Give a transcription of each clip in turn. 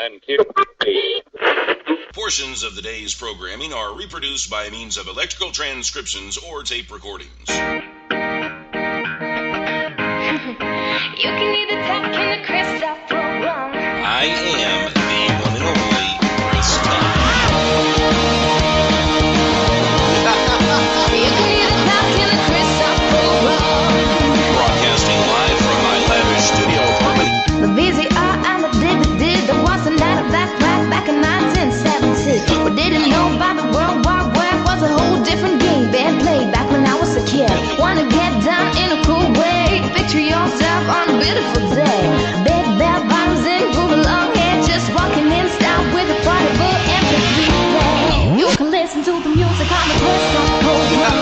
And cue. Portions of the day's programming are reproduced by means of electrical transcriptions or tape recordings. You can either talk in the Chris Top program. I am the one and only Chris Top. You can either talk in the Chris Top program. Broadcasting live from my lavish studio apartment. The VCR and the DVD, there was a night of that back in 1970. What didn't know about the World War Web was a whole different game being played back when I was a kid. Wanna get down in a cool way, picture yourself on a beautiful day. Big bell bottoms and groovy long hair, just walking in style with a party book MP3 play. You can listen to the music on the Chris Top program.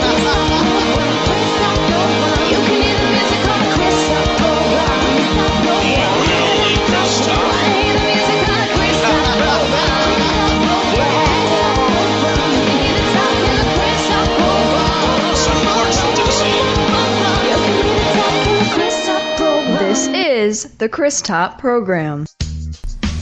You can hear the music on the Chris Top program. This is the Chris Top program.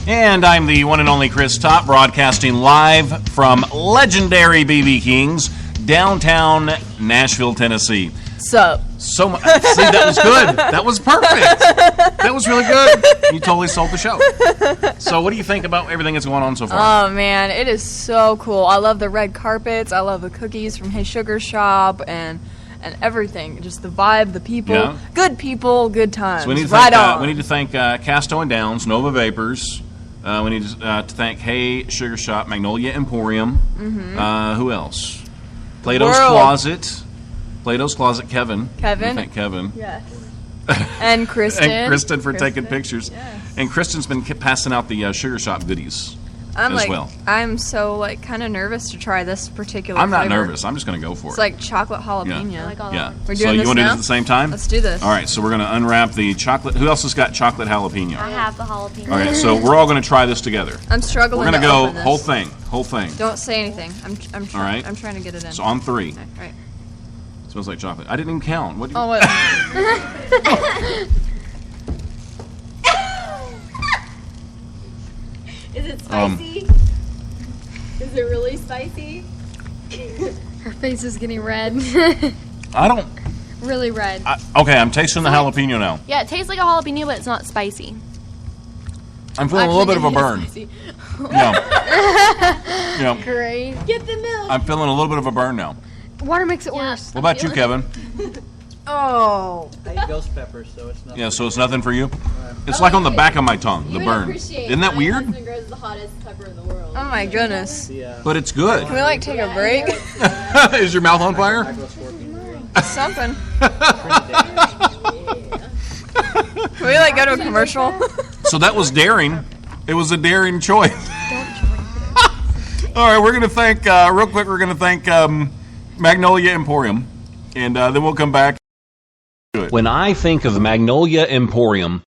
And I'm the one and only Chris Top, broadcasting live from legendary BB King's, downtown Nashville, Tennessee. Sup? So much. See, that was good. That was perfect. That was really good. You totally sold the show. So what do you think about everything that's going on so far? Oh, man, it is so cool. I love the red carpets. I love the cookies from Hey Sugar Shop and everything. Just the vibe, the people. Yeah. Good people, good times. So we need to right thank, on. we need to thank Casto and Downs, Nova Vapors. We need to thank Hey Sugar Shop, Magnolia Emporium. Who else? Plato's World. Closet. Plato's Closet, Kevin. Kevin. We thank Kevin. Yes. And Kristen. And Kristen for taking pictures. Yes. And Kristen's been passing out the Sugar Shop goodies as well. I'm so, kind of nervous to try this particular I'm not flavor. nervous. I'm just going to go for It's it. like chocolate jalapeno. Yeah. I like all Yeah. that. We're So doing you this want to do now? it at the same time? Let's do this. All right. So we're going to unwrap the chocolate. Who else has got chocolate jalapeno? I have the jalapeno. All right. So we're all going to try this together. I'm struggling We're going to to go open this. whole thing. Don't say anything. I'm All right. I'm trying to get it in. So on 3. All right. Smells like chocolate. I didn't even count. What? Do you, Oh, wait. Is it spicy? Is it really spicy? Her face is getting red. I don't. Really red. Okay, I'm tasting the jalapeno now. Yeah, it tastes like a jalapeno, but it's not spicy. I'm feeling a little bit of a burn. Yeah. Yeah. Great. Get the milk. I'm feeling a little bit of a burn now. Water makes it worse. What about you, Kevin? Oh. I eat ghost peppers, so it's not. Yeah, so it's nothing for you? It's like on the back of my tongue, the burn. Isn't that weird? My husband grows the hottest pepper in the world. Oh, my goodness. But it's good. Can we, take a break? Is your mouth on fire? Something. Can we, go to a commercial? So that was daring. It was a daring choice. All right, we're going to thank, real quick, Magnolia Emporium, and then we'll come back to it. When I think of Magnolia Emporium,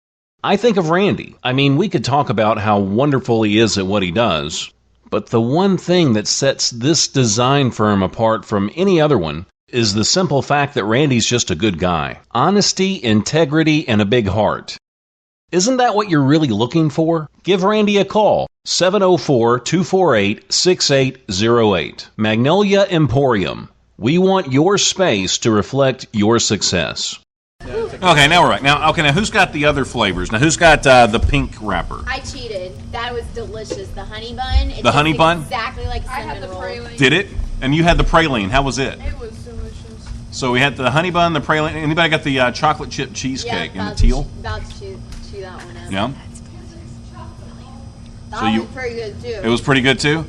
I think of Randy. I mean, we could talk about how wonderful he is at what he does, but the one thing that sets this design firm apart from any other one is the simple fact that Randy's just a good guy. Honesty, integrity, and a big heart. Isn't that what you're really looking for? Give Randy a call, 704-248-6808. Magnolia Emporium. We want your space to reflect your success. Okay, now we're right. Now who's got the other flavors? Now, who's got the pink wrapper? I cheated. That was delicious. The honey bun. It The honey tastes bun? Exactly like cinnamon roll. Did it? And you had the praline. How was it? It was delicious. So we had the honey bun, the praline. Anybody got the chocolate chip cheesecake and the teal? About to chew that one up. Yeah. That So was pretty good too. It was pretty good too.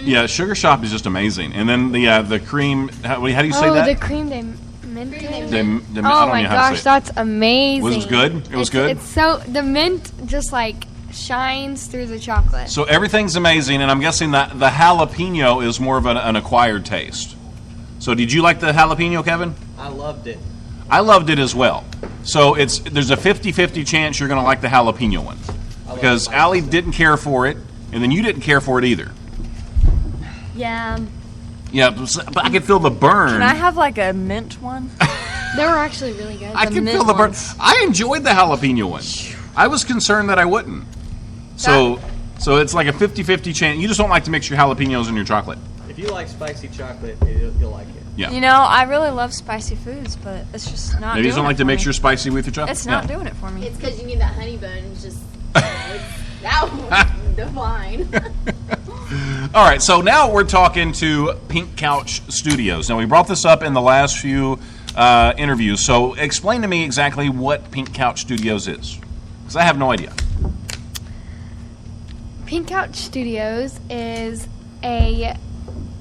Yeah, Sugar Shop is just amazing. And then the cream. How do you say that? The cream they minted. I Oh don't my know how to gosh, say that's amazing. Was it good? It was good? It's so, the mint just shines through the chocolate. So everything's amazing, and I'm guessing that the jalapeno is more of an acquired taste. So did you like the jalapeno, Kevin? I loved it. I loved it as well. So there's a 50-50 chance you're going to like the jalapeno one. Because Allie didn't care for it, and then you didn't care for it either. Yeah. Yeah, but I could feel the burn. Can I have a mint one? They were actually really good. I can feel the burn. I enjoyed the jalapeno one. I was concerned that I wouldn't. So So it's like a 50-50 chance. You just don't like to mix your jalapenos in your chocolate. If you like spicy chocolate, you'll like it. Yeah. You know, I really love spicy foods, but it's just not. Maybe you just don't like to mix me. your spicy with your chocolate. It's not doing it for me. It's because you need that honey bun. It's just that one's divine. All right, so now we're talking to Pink Couch Studios. Now, we brought this up in the last few interviews, so explain to me exactly what Pink Couch Studios is, because I have no idea. Pink Couch Studios is a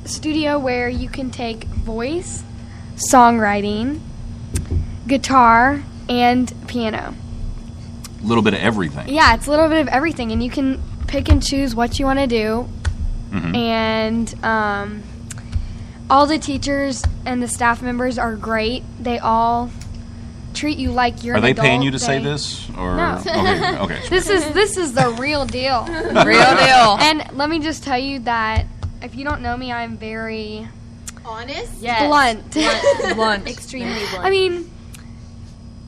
studio where you can take voice, songwriting, guitar, and piano. A little bit of everything. Yeah, it's a little bit of everything, and you can pick and choose what you want to do. Mm-hmm. And all the teachers and the staff members are great. They all treat you like you're Are an they adult. paying you to say this? Or No. Okay. This is the real deal. Real deal. And let me just tell you that if you don't know me, I'm very Honest? blunt. Blunt. Extremely blunt. I mean,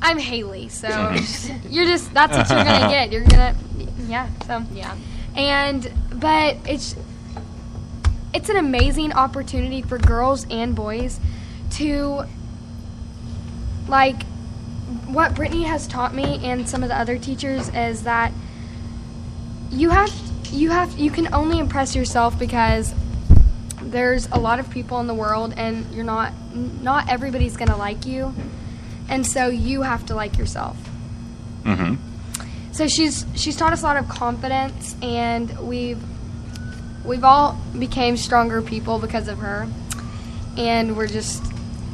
I'm Haley, so Mm-hmm. you're just that's what you're gonna get. You're gonna so yeah. but it's an amazing opportunity for girls and boys to, like, what Brittany has taught me and some of the other teachers is that you can only impress yourself because there's a lot of people in the world and you're not everybody's gonna like you, and so you have to like yourself. Mm-hmm. So she's taught us a lot of confidence, and we've all became stronger people because of her, and we're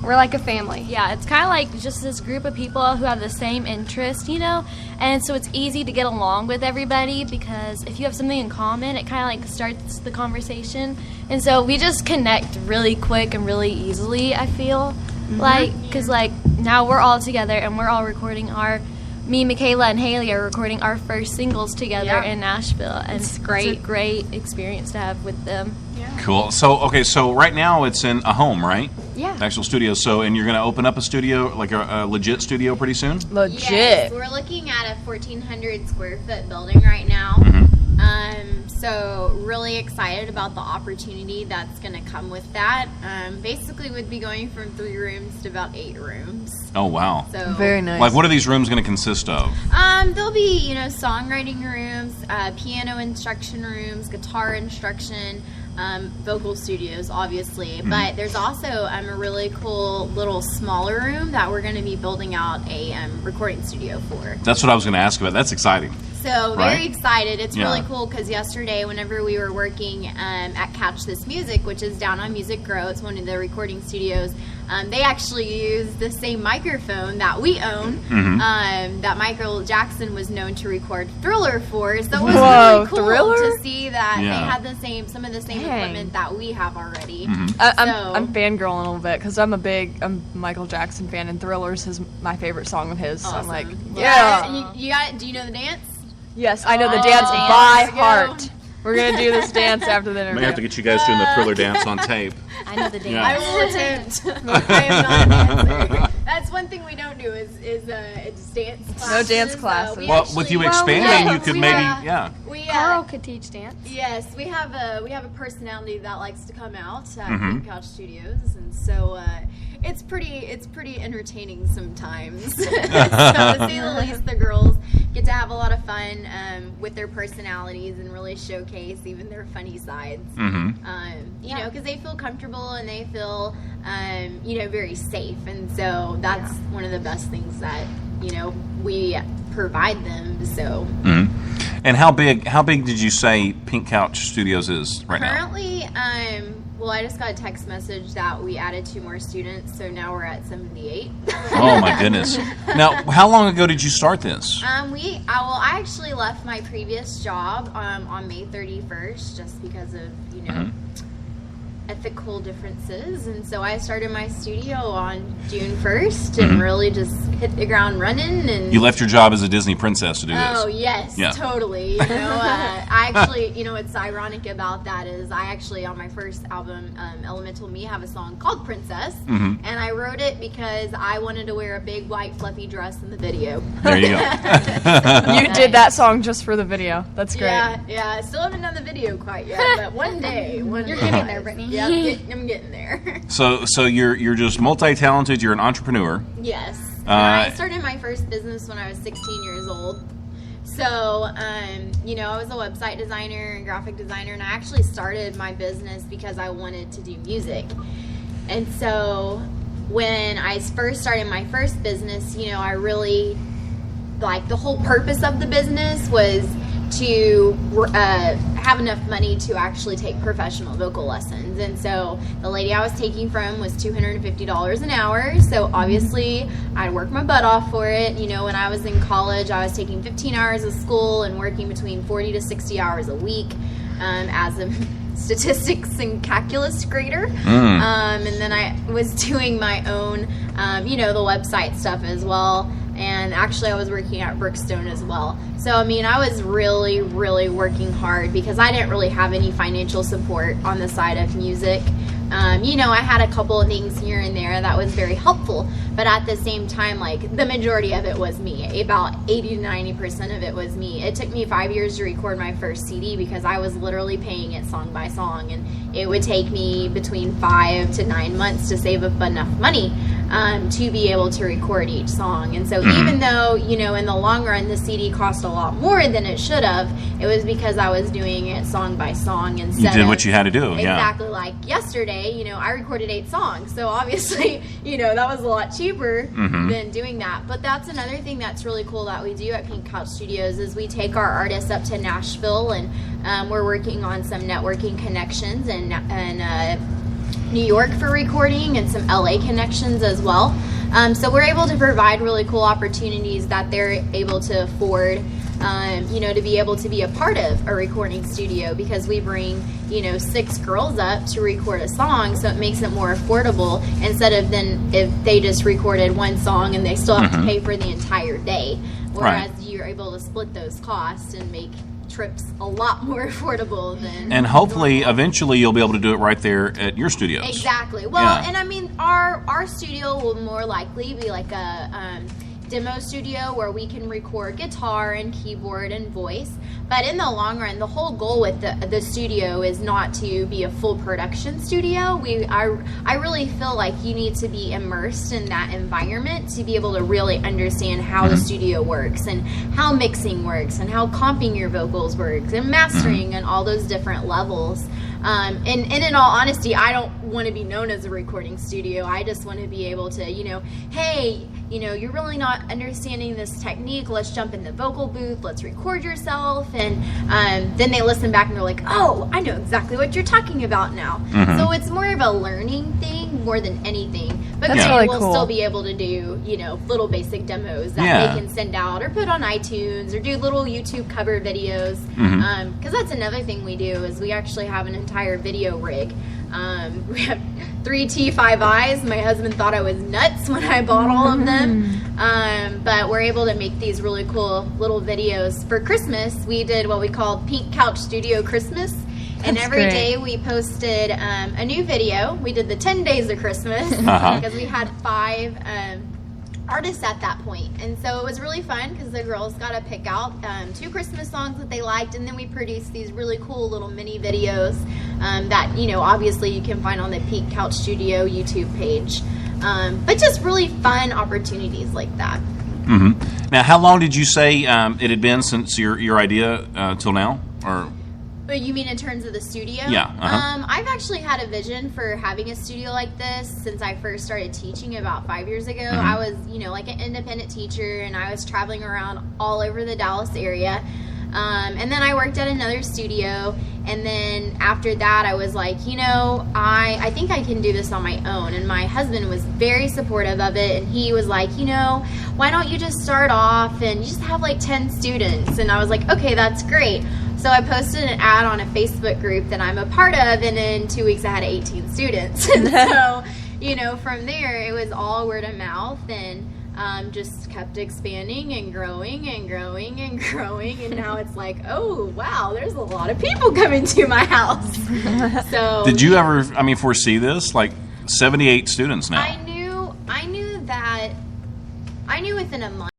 like a family. Yeah, it's kind of like just this group of people who have the same interest, and so it's easy to get along with everybody because if you have something in common, it kind of like starts the conversation, and so we just connect really quick and really easily, I feel like, because like now we're all together and we're all recording me, Michaela, and Haley are recording our first singles together in Nashville, and It's great. It's a great experience to have with them. Cool. So right now it's in a home, right? Yeah. The actual studio. So, and you're going to open up a studio, like a legit studio pretty soon? Legit. Yes, we're looking at a 1,400 square foot building right now. Mm-hmm. So really excited about the opportunity that's going to come with that. Basically, we'd be going from 3 rooms to about 8 rooms. Oh, wow. So Very nice. Like, what are these rooms going to consist of? There'll be, songwriting rooms, piano instruction rooms, guitar instruction, vocal studios, obviously. Mm-hmm. But there's also a really cool little smaller room that we're going to be building out a recording studio for. That's what I was going to ask about. That's exciting. So Right. very excited. It's Yeah. really cool because yesterday, whenever we were working at Catch This Music, which is down on Music Grow, it's one of the recording studios. They actually use the same microphone that we own. Mm-hmm. That Michael Jackson was known to record Thriller for. So it was Whoa, really cool Thriller? to see that Yeah. they had some of the same Dang. equipment that we have already. Mm-hmm. I'm fangirling a little bit because I'm a Michael Jackson fan, and Thriller's my favorite song of his. So I'm like, Awesome. yeah. You got it. Do you know the dance? Yes, I know the Oh, dance dance. by There we go. heart. We're gonna do this dance after the I may interview. have to get you guys doing the Thriller dance on tape. I know the dance. Yeah. I will attempt. I am not a dancer. That's one thing we don't do is dance classes. No dance classes. We Well, actually- with you Well, expanding, yeah, you could we, maybe, uh, We Carl could teach dance. yes, we have a personality that likes to come out at Mhm. Pink Couch Studios, and so it's pretty entertaining sometimes. So to say the least, the girls get to have a lot of fun with their personalities and really showcase even their funny sides. Mm-hmm. You know, because they feel comfortable and they feel, very safe. And so that's one of the best things that, we provide them. So Mm-hmm. And how big did you say Pink Couch Studios is right now? currently, I just got a text message that we added 2 more students. So now we're at 78. Oh, my goodness. Now, how long ago did you start this? I actually left my previous job on May 31st just because of, ethical differences, and so I started my studio on June 1st and really just hit the ground running. And you left your job as a Disney princess to do this. Oh yes, Yeah. totally. You know, I actually, you know, what's ironic about that is I actually on my first album, Elemental Me, have a song called Princess, and I wrote it because I wanted to wear a big white fluffy dress in the video. There you go. You did that song just for the video. That's great. Yeah, I still haven't done the video quite yet, but one day, you're getting there, Brittany. Yeah, I'm getting there. So you're just multi-talented. You're an entrepreneur. Yes. And I started my first business when I was 16 years old. So, you know, I was a website designer and graphic designer, and I actually started my business because I wanted to do music. And so when I first started my first business, you know, I really, like, the whole purpose of the business was to have enough money to actually take professional vocal lessons. And so the lady I was taking from was $250 an hour. So obviously I'd work my butt off for it. You know, when I was in college, I was taking 15 hours of school and working between 40 to 60 hours a week as a statistics and calculus grader. And then I was doing my own, you know, the website stuff as well. And actually I was working at Brookstone as well. So, I mean, I was really, really working hard because I didn't really have any financial support on the side of music. You know, I had a couple of things here and there that was very helpful, but at the same time, like, the majority of it was me. About 80 to 90% of it was me. It took me 5 years to record my first CD because I was literally paying it song by song, and it would take me between 5 to 9 months to save up enough money to be able to record each song. And so even though, you know, in the long run the CD cost a lot more than it should have, it was because I was doing it song by song instead You did of what you had to do. exactly like yesterday. You know, I recorded 8 songs, so obviously, you know, that was a lot cheaper than doing that. But that's another thing that's really cool that we do at Pink Couch Studios is we take our artists up to Nashville, and we're working on some networking connections and New York for recording and some LA connections as well. So we're able to provide really cool opportunities that they're able to afford, you know, to be able to be a part of a recording studio, because we bring, you know, 6 girls up to record a song, so it makes it more affordable instead of then if they just recorded one song and they still have to pay for the entire day. Whereas you're able to split those costs and make trips a lot more affordable than And hopefully, eventually, you'll be able to do it right there at your studios. Exactly. Well, and I mean, our studio will more likely be like a demo studio where we can record guitar and keyboard and voice. But in the long run, the whole goal with the studio is not to be a full production studio. I really feel like you need to be immersed in that environment to be able to really understand how the studio works and how mixing works and how comping your vocals works and mastering and all those different levels. And in all honesty, I don't want to be known as a recording studio. I just want to be able to, you know, hey, you know, you're really not understanding this technique. Let's jump in the vocal booth. Let's record yourself. And then they listen back and they're like, oh, I know exactly what you're talking about now. So it's more of a learning thing more than anything. But That's they really will cool. still be able to do, you know, little basic demos that they can send out or put on iTunes or do little YouTube cover videos. Because that's another thing we do is we actually have an entire video rig. We have 3 T5Is. My husband thought I was nuts when I bought all of them. But we're able to make these really cool little videos. For Christmas, we did what we called Pink Couch Studio Christmas. And every day we posted a new video. We did the 10 days of Christmas because we had 5 artists at that point. And so it was really fun because the girls got to pick out 2 Christmas songs that they liked, and then we produced these really cool little mini videos that, you know, obviously you can find on the Pink Couch Studio YouTube page. But just really fun opportunities like that. Now, how long did you say it had been since your idea till now? Or But you mean in terms of the studio? Yeah, I've actually had a vision for having a studio like this since I first started teaching about 5 years ago. I was, you know, like an independent teacher, and I was traveling around all over the Dallas area. And then I worked at another studio, and then after that I was like, you know, I think I can do this on my own. And my husband was very supportive of it, and he was like, you know, why don't you just start off and just have like 10 students? And I was like, okay, that's great, So I posted an ad on a Facebook group that I'm a part of, and in 2 weeks I had 18 students. And so, you know, from there it was all word of mouth, and just kept expanding and growing and growing and growing, and now it's like, oh wow, there's a lot of people coming to my house. So did you ever, I mean, foresee this? Like 78 students now. I knew within a month